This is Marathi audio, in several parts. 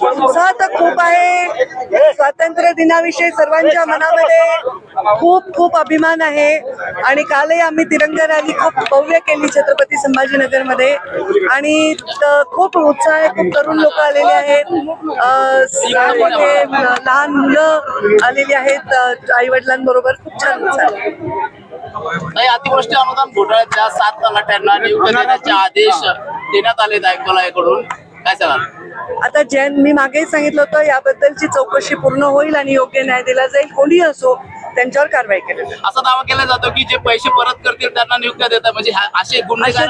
उत्साह तर खूप आहे. स्वातंत्र्य दिनाविषयी सर्वांच्या मनामध्ये खूप खूप अभिमान आहे आणि कालही आम्ही तिरंगा रॅली खूप भव्य केली छत्रपती संभाजीनगरमध्ये आणि खूप उत्साह आहे. खूप तरुण लोक आलेले आहेत, लहान मुलं आलेली आहेत आई वडिलांबरोबर. खूप छान उत्साह आहे. नाही, अतिवृष्टी अनुदान घोटाळ्याच्या 7 तलाठ्यांना नियुक्त देण्याचे आदेश देण्यात आले आयुक्तालयाकडून, काय सांगाल? आता मी मागेही सांगितलं होतं, याबद्दलची चौकशी पूर्ण होईल आणि योग्य न्याय दिला जाईल. कोणीही असो त्यांच्यावर कारवाई केली जाईल. असा दावा केला जातो की जे पैसे परत करतील त्यांना नियुक्त देतात, म्हणजे असे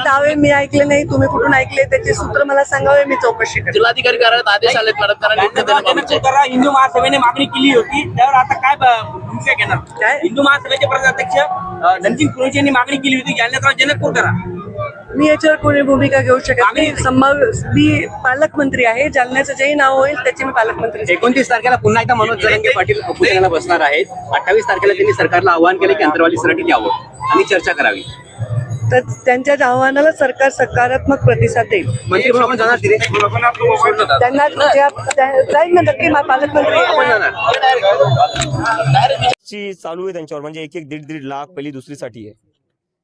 दावे मी ऐकले नाही. तुम्ही कुठून ऐकले त्याचे सूत्र मला सांगावे, मी चौकशी करेन. जिल्हाधिकारी कार्यालयात आदेश आलेत मॅडम, त्यांना नियुक्त देण्याबाबतचे. हिंदू महासभेने मागणी केली होती, त्यावर आता काय भूमिका घेणार? काय? हिंदू महासभेचे प्रदेशाध्यक्ष रणजित कुरुशी यांनी मागणी केली होती, जालन्यात जनकपूर करा. मी याच्यावर कोणी भूमिका घेऊ शकत नाही. मी पालकमंत्री आहे. जालन्याचं जेही नाव होईल त्याची मी पालकमंत्री. 29 तारखेला पुन्हा एकदा मनोज जरांगे पाटील उपोषणाला बसणार आहेत. 28 तारखेला त्यांनी सरकारला आवाहन केले की अंतर्वाली सराटीत यावं आणि चर्चा करावी. तर त्यांच्या आव्हानाला सरकार सकारात्मक प्रतिसाद देईल. मंत्री आपण जाणार तिथे त्यांना जाईल ना नक्की. पालकमंत्री चालू आहे त्यांच्यावर, म्हणजे 1-1, 1.5 लाख पहिली दुसरीसाठी आहे.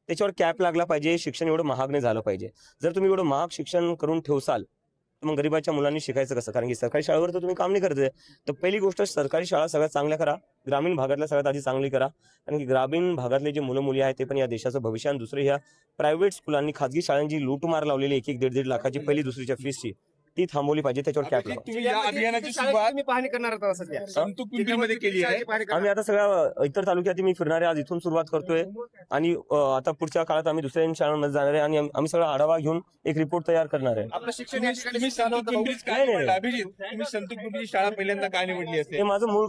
त्याच्यावर कॅप लागला पाहिजे. शिक्षण एवढं महाग नाही झालं पाहिजे. जर तुम्ही एवढं महाग शिक्षण करून ठेवसाल तर मग गरीबाच्या मुलांनी शिकायचं कसं? कारण की सरकारी शाळेवर तर तुम्ही काम नाही करते. तर पहिली गोष्ट, सरकारी शाळा सगळ्यात चांगल्या करा. ग्रामीण भागातल्या सगळ्यात आधी चांगली करा, कारण की ग्रामीण भागातले जे मुलं मुली आहेत ते पण या देशाचं भविष्य. आणि दुसरं, ह्या प्रायव्हेट स्कूलांनी खाजगी शाळांची लूटमार लावलेली 1-1, 1.5 लाखाची पहिली दुसरीच्या फीसची ती थांबवली पाहिजे. त्याच्यावर कॅप लावा. अभियानाची सुरुवात पाहणी करणार होता सध्या संतूक पिंपरीमध्ये केली आहे. आम्ही आता सगळ्या इतर तालुक्यात मी फिरणार आहे. आज इथून सुरुवात करतोय आणि आता पुढच्या काळात आम्ही दुसऱ्या शाळांमध्ये जाणार आहे आणि आम्ही सगळा आढावा घेऊन एक रिपोर्ट तयार करणार आहे. आपलं शिक्षण या ठिकाणी संतूक पिंपरीच काय निवडलं? अभिजित, तुम्ही संतूक पिंपरी शाळा पहिल्यांदा काय निवडली असेल? हे माझं मूळ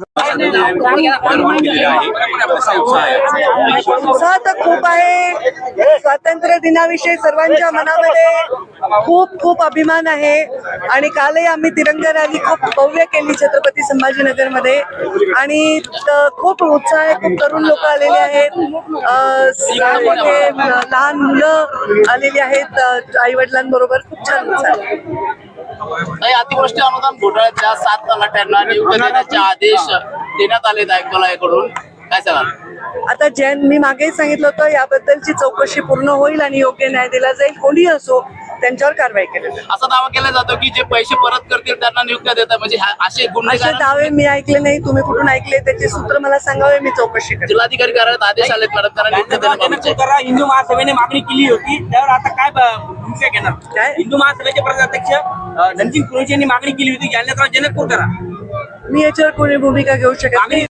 उत्साह तर खूप आहे. स्वातंत्र्य दिनाविषयी सर्वांच्या मनामध्ये खूप खूप अभिमान आहे आणि कालही आम्ही तिरंगा रॅली खूप भव्य केली छत्रपती संभाजीनगरमध्ये आणि खूप उत्साह आहे. खूप तरुण लोक आलेले आहेत, लहान मुलं आलेली आहेत आई वडिलांबरोबर. खूप छान उत्साह आहे. नाही, अतिवृष्टी अनुदान घोटाळ्याच्या 7 तलाठ्यांना नियुक्त देण्याचे आदेश देण्यात आले आयुक्तालयाकडून, काय सांगाल? आता मी मागेही सांगितलं होतं, याबद्दलची चौकशी पूर्ण होईल आणि योग्य न्याय दिला जाईल. कोणीही असो त्यांच्यावर कारवाई केली जाईल. असा दावा केला जातो की जे पैसे परत करतील त्यांना नियुक्त देतात, म्हणजे असे दावे मी ऐकले नाही. तुम्ही कुठून ऐकले त्याचे सूत्र मला सांगावे, मी चौकशी करेन. जिल्हाधिकारी कार्यालयात आदेश आलेत मॅडम, त्यांना नियुक्त देण्याबाबतचे. हिंदू महासभेने मागणी केली होती, त्यावर आता काय भूमिका घेणार? काय? हिंदू महासभेचे प्रदेशाध्यक्ष रणजित कुरुशी यांनी मागणी केली होती, जालन्यात जनकपूर करा. मी याच्यावर कोणी भूमिका घेऊ शकत नाही.